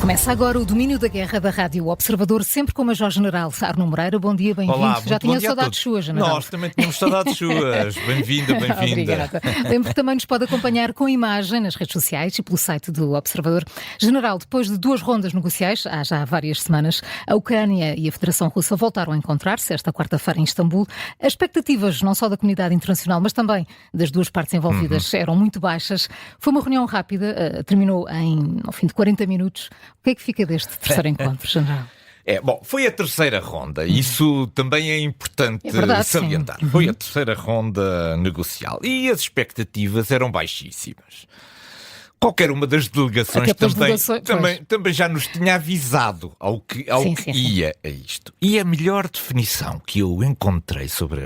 Começa agora o Domínio da Guerra da Rádio Observador, sempre com o Major-General Arno Moreira. Bom dia, bem-vindo. Olá, já tinha saudades todos. suas, General. Nós também tínhamos saudades suas. Bem-vinda, bem-vinda. Obrigada. Lembro que também nos pode acompanhar com imagem nas redes sociais e pelo site do Observador. General, depois de 2 rondas negociais, há já várias semanas, a Ucrânia e a Federação Russa voltaram a encontrar-se esta quarta-feira em Istambul. As expectativas, não só da comunidade internacional, mas também das duas partes envolvidas, eram muito baixas. Foi uma reunião rápida, terminou ao fim de 40 minutos. O que é que fica deste terceiro encontro, General? Foi a terceira ronda. Isso também é importante salientar. Sim. Foi a terceira ronda negocial. E as expectativas eram baixíssimas. Qualquer uma das delegações também já nos tinha avisado ao que ia a isto. E a melhor definição que eu encontrei sobre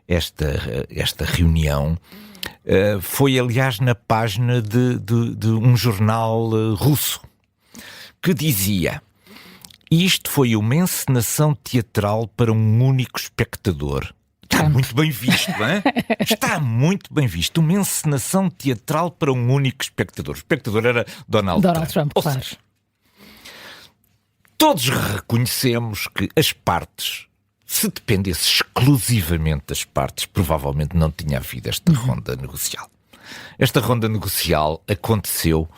esta reunião foi, aliás, na página de um jornal russo, que dizia: isto foi uma encenação teatral para um único espectador. Está muito bem visto, não é? Está muito bem visto. Uma encenação teatral para um único espectador. O espectador era Donald Trump. Claro. Ou seja, todos reconhecemos que as partes, se dependesse exclusivamente das partes, provavelmente não tinha havido esta ronda negocial. Esta ronda negocial aconteceu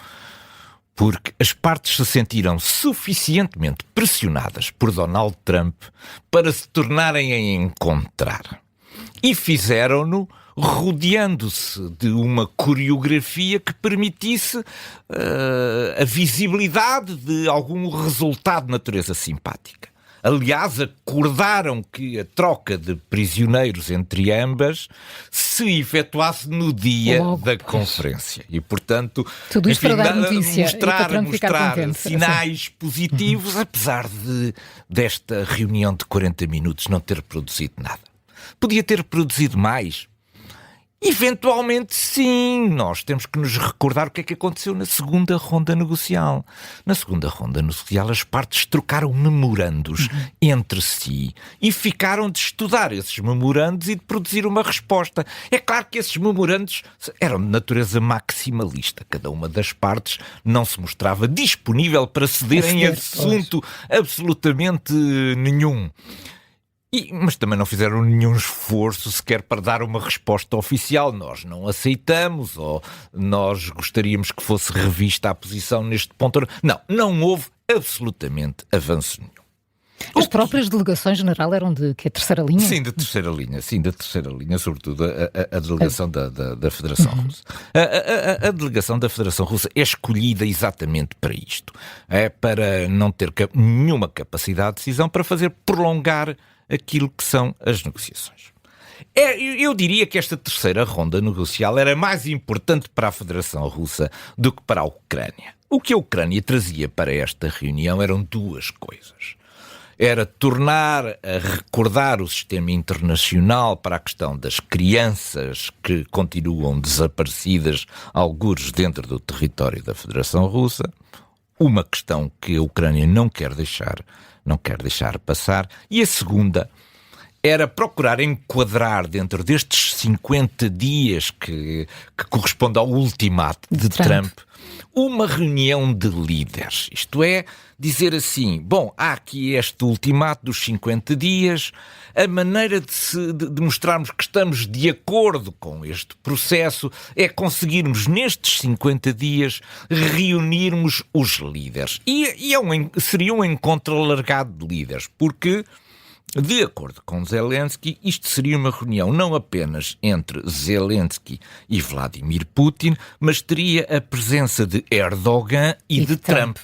porque as partes se sentiram suficientemente pressionadas por Donald Trump para se tornarem a encontrar. E fizeram-no rodeando-se de uma coreografia que permitisse a visibilidade de algum resultado de natureza simpática. Aliás, acordaram que a troca de prisioneiros entre ambas se efetuasse no dia da conferência. E, portanto, tudo isto para dar notícia, mostrar contente, sinais positivos, apesar desta reunião de 40 minutos não ter produzido nada. Podia ter produzido mais? Eventualmente, sim. Nós temos que nos recordar o que é que aconteceu na segunda ronda negocial. Na segunda ronda negocial, as partes trocaram memorandos entre si e ficaram de estudar esses memorandos e de produzir uma resposta. É claro que esses memorandos eram de natureza maximalista. Cada uma das partes não se mostrava disponível para ceder em assunto absolutamente nenhum. Mas também não fizeram nenhum esforço sequer para dar uma resposta oficial. Nós não aceitamos, ou nós gostaríamos que fosse revista a posição neste ponto. Não houve absolutamente avanço nenhum. As próprias delegações, General, eram de que? A terceira linha? Sim, da terceira linha, sobretudo a delegação da Federação Russa. A delegação da Federação Russa é escolhida exatamente para isto. É para não ter nenhuma capacidade de decisão, para fazer prolongar aquilo que são as negociações. Eu diria que esta terceira ronda negocial era mais importante para a Federação Russa do que para a Ucrânia. O que a Ucrânia trazia para esta reunião eram 2 coisas. Era tornar a recordar o sistema internacional para a questão das crianças que continuam desaparecidas, algures dentro do território da Federação Russa, uma questão que a Ucrânia não quer deixar passar, e a segunda era procurar enquadrar dentro destes 50 dias que corresponde ao ultimato de Trump uma reunião de líderes. Isto é, dizer assim, há aqui este ultimato dos 50 dias, a maneira de mostrarmos que estamos de acordo com este processo é conseguirmos nestes 50 dias reunirmos os líderes. E seria um encontro alargado de líderes, porque, de acordo com Zelensky, isto seria uma reunião não apenas entre Zelensky e Vladimir Putin, mas teria a presença de Erdogan e de Trump.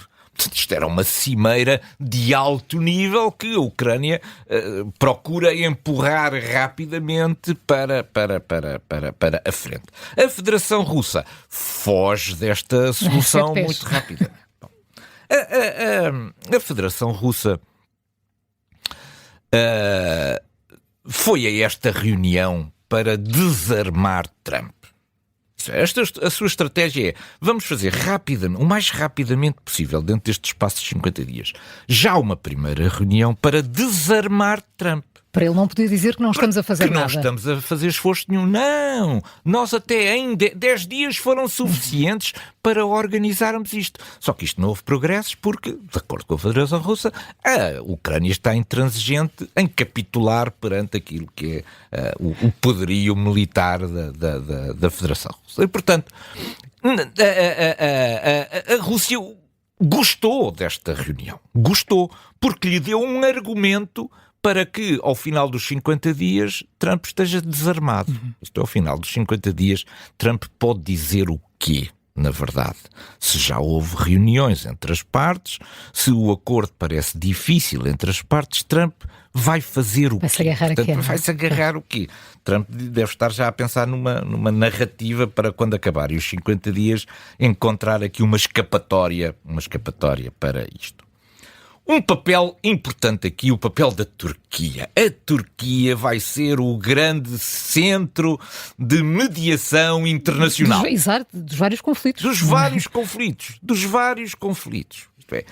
Isto era uma cimeira de alto nível que a Ucrânia procura empurrar rapidamente para a frente. A Federação Russa foge desta solução muito rápida. A Federação Russa foi a esta reunião para desarmar Trump. A sua estratégia é: vamos fazer rapidamente, o mais rapidamente possível, dentro deste espaço de 50 dias, já uma primeira reunião para desarmar Trump. Para ele não poder dizer que não estamos a fazer que nada. Não estamos a fazer esforço nenhum. Não! Nós até em 10 dias foram suficientes para organizarmos isto. Só que isto não houve progressos porque, de acordo com a Federação Russa, a Ucrânia está intransigente em capitular perante aquilo que é o poderio militar da Federação Russa. E, portanto, a Rússia gostou desta reunião. Gostou, porque lhe deu um argumento para que, ao final dos 50 dias, Trump esteja desarmado. Isto é, ao final dos 50 dias, Trump pode dizer o quê, na verdade? Se já houve reuniões entre as partes, se o acordo parece difícil entre as partes, Trump vai fazer o quê? Vai-se agarrar a quê? Vai-se agarrar o quê? Trump deve estar já a pensar numa narrativa para, quando acabarem os 50 dias, encontrar aqui uma escapatória para isto. Um papel importante aqui, o papel da Turquia. A Turquia vai ser o grande centro de mediação internacional. Exato, dos vários conflitos. Dos vários conflitos. Isto é,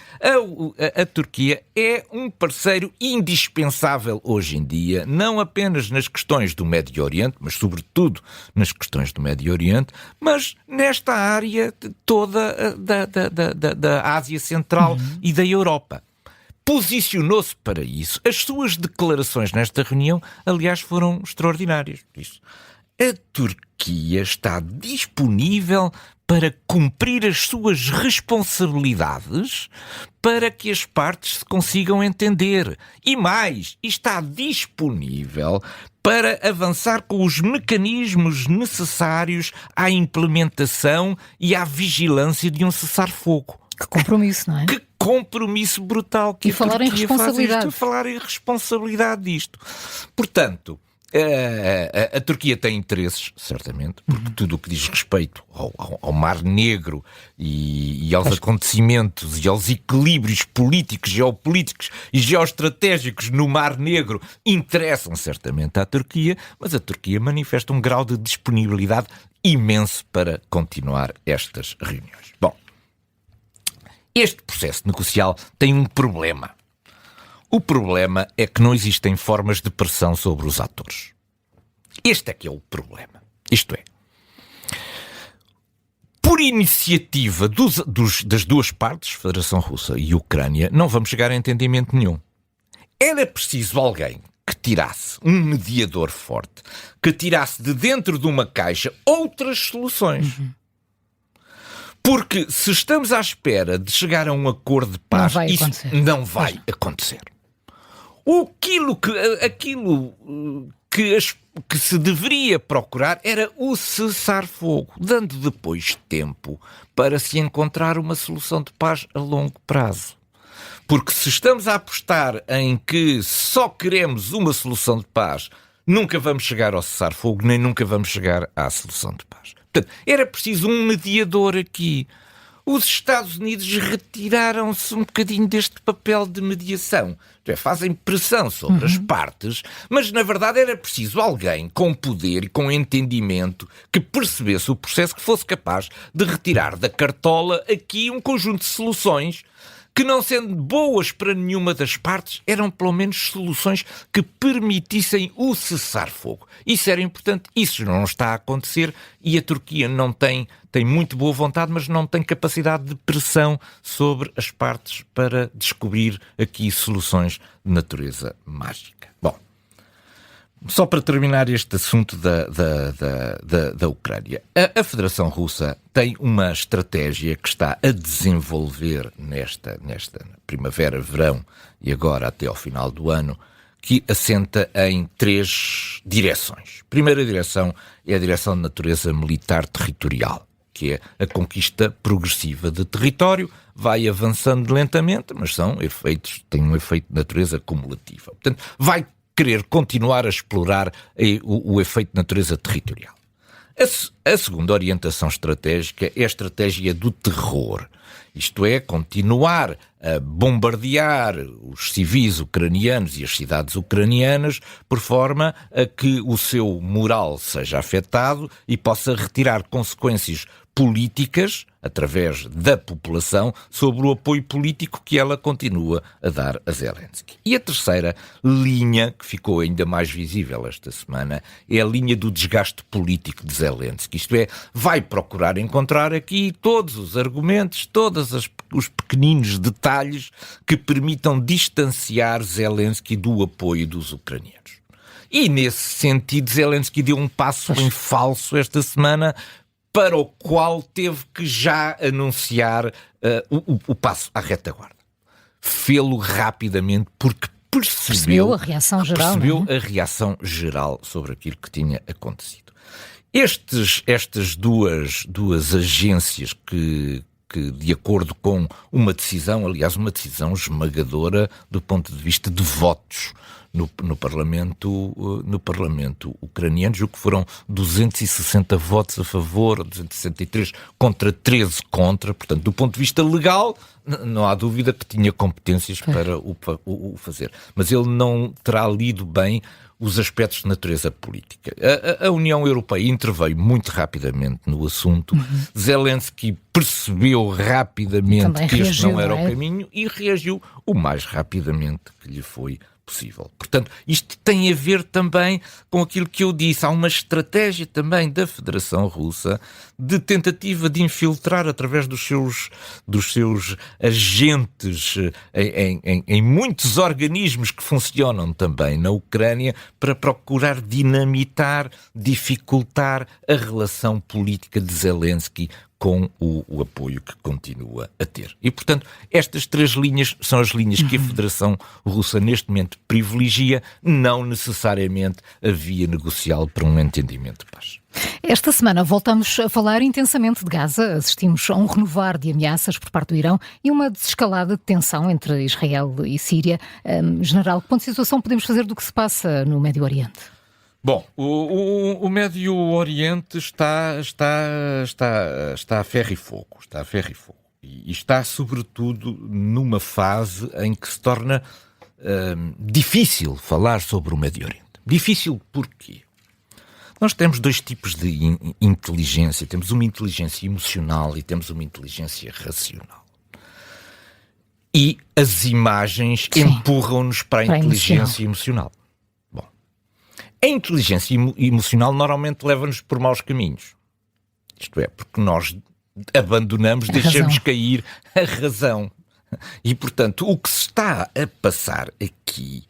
a Turquia é um parceiro indispensável hoje em dia, não apenas nas questões do Médio Oriente, mas sobretudo nas questões do Médio Oriente, mas nesta área toda da Ásia Central e da Europa. Posicionou-se para isso. As suas declarações nesta reunião, aliás, foram extraordinárias. A Turquia está disponível para cumprir as suas responsabilidades para que as partes se consigam entender. E mais, está disponível para avançar com os mecanismos necessários à implementação e à vigilância de um cessar-fogo. Que compromisso, não é? Que compromisso brutal que e falar em responsabilidade. Falar em responsabilidade disto. Portanto, a Turquia tem interesses, certamente, porque tudo o que diz respeito ao Mar Negro e aos acontecimentos e aos equilíbrios políticos, geopolíticos e geoestratégicos no Mar Negro interessam certamente à Turquia, mas a Turquia manifesta um grau de disponibilidade imenso para continuar estas reuniões. Bom, este processo negocial tem um problema. O problema é que não existem formas de pressão sobre os atores. Este é que é o problema. Isto é, por iniciativa das duas partes, Federação Russa e Ucrânia, não vamos chegar a entendimento nenhum. Era preciso alguém que tirasse, um mediador forte, que tirasse de dentro de uma caixa outras soluções. Porque se estamos à espera de chegar a um acordo de paz, isso não vai acontecer. Aquilo que se deveria procurar era o cessar-fogo, dando depois tempo para se encontrar uma solução de paz a longo prazo. Porque se estamos a apostar em que só queremos uma solução de paz, nunca vamos chegar ao cessar-fogo, nem nunca vamos chegar à solução de paz. Portanto, era preciso um mediador aqui. Os Estados Unidos retiraram-se um bocadinho deste papel de mediação. Fazem pressão sobre as partes, mas na verdade era preciso alguém com poder e com entendimento que percebesse o processo, que fosse capaz de retirar da cartola aqui um conjunto de soluções que, não sendo boas para nenhuma das partes, eram pelo menos soluções que permitissem o cessar-fogo. Isso era importante, isso não está a acontecer e a Turquia não tem muito boa vontade, mas não tem capacidade de pressão sobre as partes para descobrir aqui soluções de natureza mágica. Bom, só para terminar este assunto da Ucrânia. A Federação Russa tem uma estratégia que está a desenvolver nesta primavera, verão e agora até ao final do ano, que assenta em 3 direções. A primeira direção é a direção de natureza militar territorial, que é a conquista progressiva de território, vai avançando lentamente, mas tem um efeito de natureza cumulativa. Portanto, vai querer continuar a explorar o efeito de natureza territorial. A segunda orientação estratégica é a estratégia do terror. Isto é, continuar a bombardear os civis ucranianos e as cidades ucranianas por forma a que o seu moral seja afetado e possa retirar consequências políticas, através da população, sobre o apoio político que ela continua a dar a Zelensky. E a terceira linha, que ficou ainda mais visível esta semana, é a linha do desgaste político de Zelensky. Isto é, vai procurar encontrar aqui todos os argumentos, todos os pequeninos detalhes que permitam distanciar Zelensky do apoio dos ucranianos. E, nesse sentido, Zelensky deu um passo em falso esta semana, para o qual teve que já anunciar o passo à retaguarda. Fê-lo rapidamente porque percebeu a reação geral, a reação geral sobre aquilo que tinha acontecido. Estas duas agências que, de acordo com uma decisão, aliás, uma decisão esmagadora do ponto de vista de votos no Parlamento ucraniano, julgo que foram 260 votos a favor, 263 contra 13 contra, portanto, do ponto de vista legal, não há dúvida que tinha competências para o fazer. Mas ele não terá lido bem os aspectos de natureza política. A União Europeia interveio muito rapidamente no assunto. Zelensky percebeu rapidamente também que este não era reagiu, o caminho e reagiu o mais rapidamente que lhe foi possível. Portanto, isto tem a ver também com aquilo que eu disse. Há uma estratégia também da Federação Russa de tentativa de infiltrar através dos seus agentes em muitos organismos que funcionam também na Ucrânia para procurar dinamitar, dificultar a relação política de Zelensky com o apoio que continua a ter. E, portanto, estas três linhas são as linhas que a Federação Russa neste momento privilegia, não necessariamente a via negocial para um entendimento de paz. Esta semana voltamos a falar intensamente de Gaza. Assistimos a um renovar de ameaças por parte do Irão e uma desescalada de tensão entre Israel e Síria. General, que ponto de situação podemos fazer do que se passa no Médio Oriente? Bom, o Médio Oriente está a ferro e fogo, e está sobretudo numa fase em que se torna difícil falar sobre o Médio Oriente. Difícil porquê? Nós temos dois tipos de inteligência, temos uma inteligência emocional e temos uma inteligência racional. E as imagens empurram-nos para a inteligência emocional. A inteligência emocional normalmente leva-nos por maus caminhos. Isto é, porque nós abandonamos, deixamos cair a razão. E, portanto, o que se está a passar aqui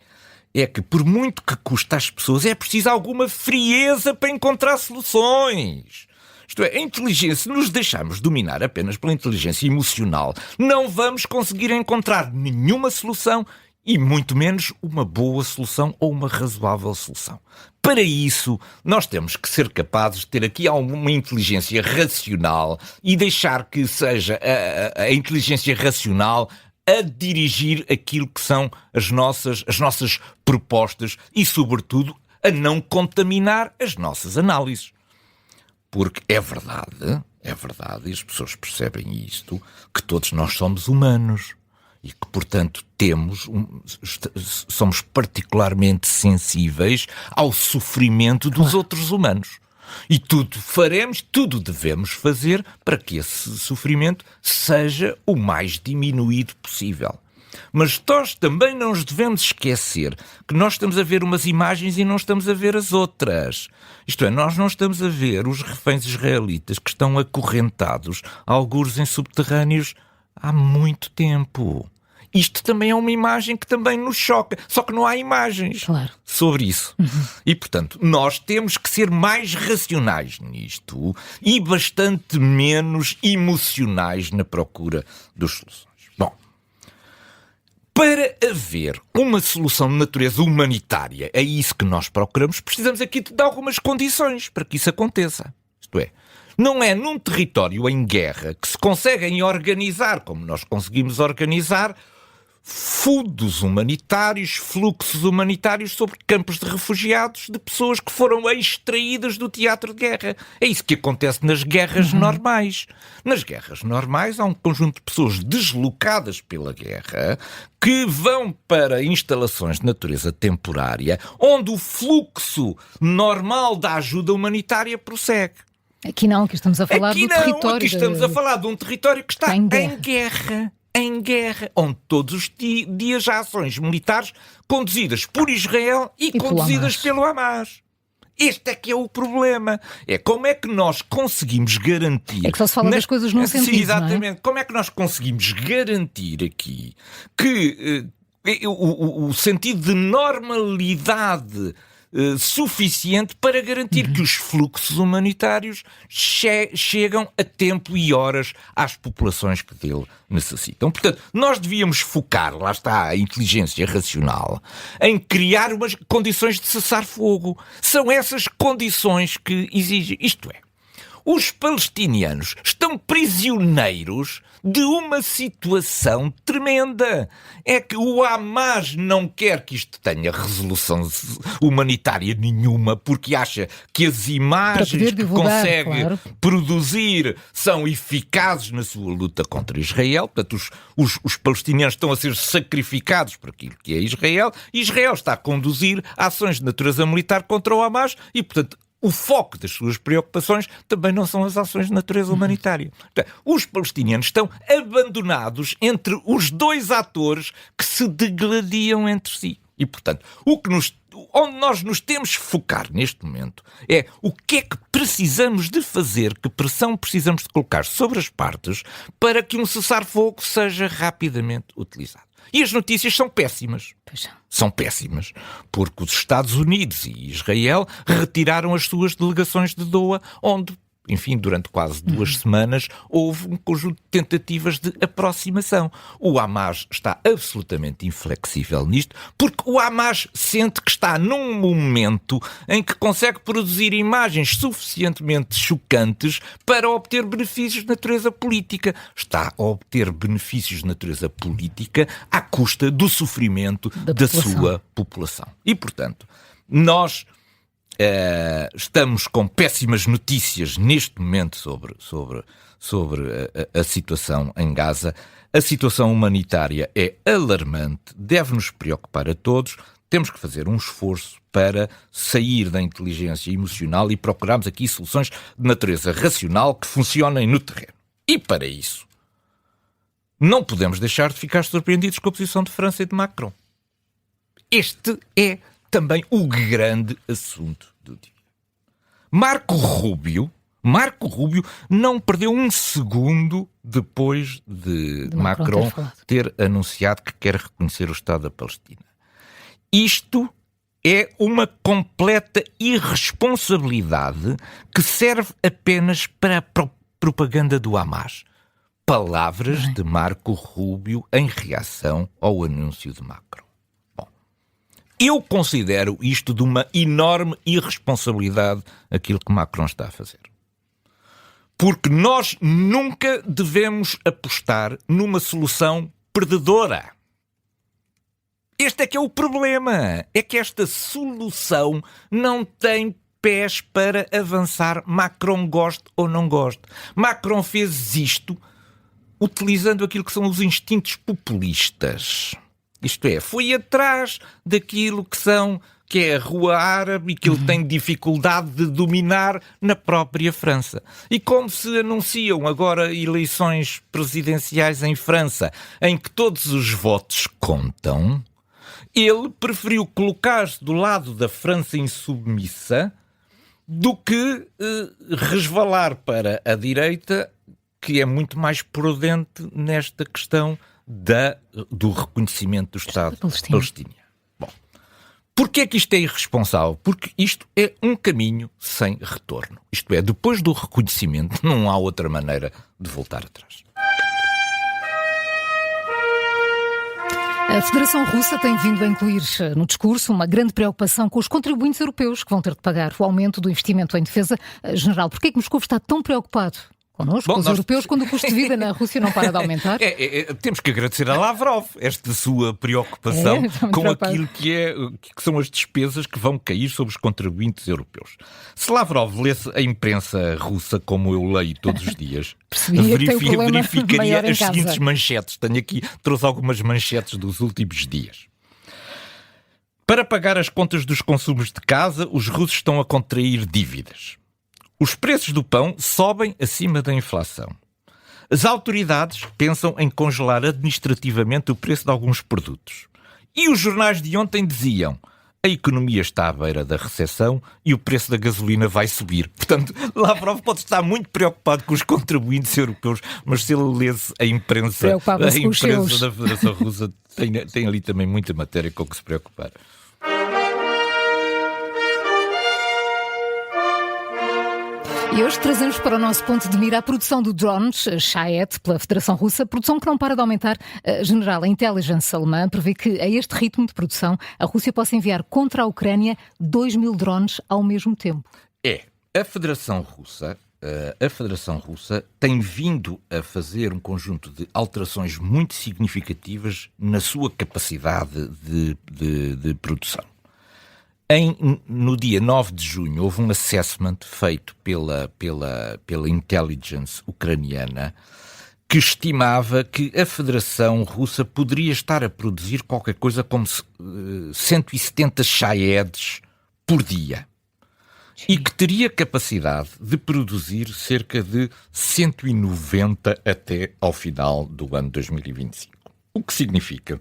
é que, por muito que custa às pessoas, é preciso alguma frieza para encontrar soluções. Isto é, a inteligência, se nos deixarmos dominar apenas pela inteligência emocional, não vamos conseguir encontrar nenhuma solução e muito menos uma boa solução ou uma razoável solução. Para isso, nós temos que ser capazes de ter aqui alguma inteligência racional e deixar que seja a inteligência racional a dirigir aquilo que são as nossas propostas e, sobretudo, a não contaminar as nossas análises. Porque é verdade, e as pessoas percebem isto, que todos nós somos humanos. E que, portanto, somos particularmente sensíveis ao sofrimento dos outros humanos. E tudo devemos fazer para que esse sofrimento seja o mais diminuído possível. Mas nós também não nos devemos esquecer que nós estamos a ver umas imagens e não estamos a ver as outras. Isto é, nós não estamos a ver os reféns israelitas que estão acorrentados, algures em subterrâneos, há muito tempo. Isto também é uma imagem que também nos choca, só que não há imagens sobre isso. E, portanto, nós temos que ser mais racionais nisto e bastante menos emocionais na procura das soluções. Bom, para haver uma solução de natureza humanitária, é isso que nós procuramos, precisamos aqui de algumas condições para que isso aconteça. Isto é, não é num território em guerra que se conseguem organizar, como nós conseguimos organizar, fundos humanitários, fluxos humanitários sobre campos de refugiados de pessoas que foram extraídas do teatro de guerra. É isso que acontece nas guerras normais. Nas guerras normais há um conjunto de pessoas deslocadas pela guerra que vão para instalações de natureza temporária onde o fluxo normal da ajuda humanitária prossegue. Aqui não, aqui estamos a falar do território. Aqui estamos a falar de um território que está em guerra, onde todos os dias há ações militares conduzidas por Israel e conduzidas pelo Hamas. Este é que é o problema. É como é que nós conseguimos garantir... É que só se fala das coisas num sentido, exatamente. Não é? Como é que nós conseguimos garantir aqui que o sentido de normalidade suficiente para garantir que os fluxos humanitários chegam a tempo e horas às populações que dele necessitam. Portanto, nós devíamos focar, lá está a inteligência racional, em criar umas condições de cessar-fogo. São essas condições que exigem. Isto é, os palestinianos estão prisioneiros de uma situação tremenda. É que o Hamas não quer que isto tenha resolução humanitária nenhuma, porque acha que as imagens que consegue produzir são eficazes na sua luta contra Israel. Portanto, os palestinianos estão a ser sacrificados por aquilo que é Israel, e Israel está a conduzir ações de natureza militar contra o Hamas e, portanto, o foco das suas preocupações também não são as ações de natureza humanitária. Os palestinianos estão abandonados entre os dois atores que se degladiam entre si. E, portanto, onde nós nos temos que focar neste momento é o que é que precisamos de fazer, que pressão precisamos de colocar sobre as partes para que um cessar-fogo seja rapidamente utilizado. E as notícias são péssimas. São péssimas, porque os Estados Unidos e Israel retiraram as suas delegações de Doha, onde, enfim, durante quase 2 semanas, houve um conjunto de tentativas de aproximação. O Hamas está absolutamente inflexível nisto, porque o Hamas sente que está num momento em que consegue produzir imagens suficientemente chocantes para obter benefícios de natureza política. Está a obter benefícios de natureza política à custa do sofrimento da sua população. E, portanto, nós... estamos com péssimas notícias neste momento sobre a situação em Gaza. A situação humanitária é alarmante, deve-nos preocupar a todos. Temos que fazer um esforço para sair da inteligência emocional e procurarmos aqui soluções de natureza racional que funcionem no terreno. E para isso, não podemos deixar de ficar surpreendidos com a posição de França e de Macron. Este é também o grande assunto do dia. Marco Rubio não perdeu um segundo depois de Macron ter anunciado que quer reconhecer o Estado da Palestina. Isto é uma completa irresponsabilidade que serve apenas para a propaganda do Hamas. Palavras de Marco Rubio em reação ao anúncio de Macron. Eu considero isto de uma enorme irresponsabilidade, aquilo que Macron está a fazer. Porque nós nunca devemos apostar numa solução perdedora. Este é que é o problema. É que esta solução não tem pés para avançar, Macron goste ou não goste. Macron fez isto utilizando aquilo que são os instintos populistas. Isto é, foi atrás daquilo que é a rua árabe e que ele tem dificuldade de dominar na própria França. E como se anunciam agora eleições presidenciais em França, em que todos os votos contam, ele preferiu colocar-se do lado da França insubmissa do que resvalar para a direita, que é muito mais prudente nesta questão do reconhecimento do Estado palestiniano. Bom, porquê é que isto é irresponsável? Porque isto é um caminho sem retorno. Isto é, depois do reconhecimento não há outra maneira de voltar atrás. A Federação Russa tem vindo a incluir no discurso uma grande preocupação com os contribuintes europeus que vão ter de pagar o aumento do investimento em defesa. General, porquê é que Moscou está tão preocupado connosco, os europeus, quando o custo de vida na Rússia não para de aumentar? Temos que agradecer a Lavrov esta sua preocupação com aquilo que são as despesas que vão cair sobre os contribuintes europeus. Se Lavrov lesse a imprensa russa como eu leio todos os dias, verificaria as seguintes manchetes. Trouxe algumas manchetes dos últimos dias. Para pagar as contas dos consumos de casa, os russos estão a contrair dívidas. Os preços do pão sobem acima da inflação. As autoridades pensam em congelar administrativamente o preço de alguns produtos. E os jornais de ontem diziam: a economia está à beira da recessão e o preço da gasolina vai subir. Portanto, Lavrov pode estar muito preocupado com os contribuintes europeus, mas se ele lesse a imprensa da Federação Russa, tem ali também muita matéria com que se preocupar. E hoje trazemos para o nosso ponto de mira a produção de drones Shahed pela Federação Russa, produção que não para de aumentar. General, a Intelligence alemã prevê que a este ritmo de produção a Rússia possa enviar contra a Ucrânia 2.000 drones ao mesmo tempo. A Federação Russa tem vindo a fazer um conjunto de alterações muito significativas na sua capacidade de produção. No dia 9 de junho houve um assessment feito pela intelligence ucraniana que estimava que a Federação Russa poderia estar a produzir qualquer coisa como 170 Shaheds por dia. Sim. E que teria capacidade de produzir cerca de 190 até ao final do ano 2025. O que significa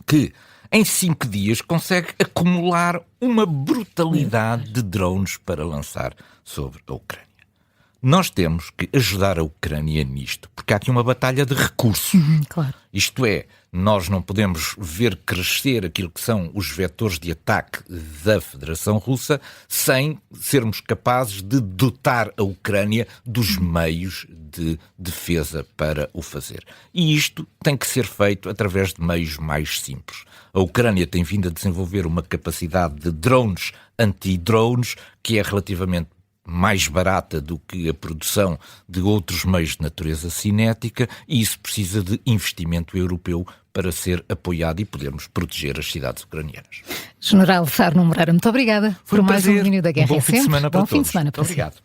que em 5 dias consegue acumular uma brutalidade de drones para lançar sobre a Ucrânia. Nós temos que ajudar a Ucrânia nisto, porque há aqui uma batalha de recursos. Claro. Isto é, nós não podemos ver crescer aquilo que são os vetores de ataque da Federação Russa sem sermos capazes de dotar a Ucrânia dos meios de defesa para o fazer. E isto tem que ser feito através de meios mais simples. A Ucrânia tem vindo a desenvolver uma capacidade de drones anti-drones que é relativamente mais barata do que a produção de outros meios de natureza cinética, e isso precisa de investimento europeu para ser apoiado e podermos proteger as cidades ucranianas. General Arno Moreira, muito obrigada por mais um domínio da guerra. Bom fim de semana para todos. Bom fim de semana para Muito obrigado.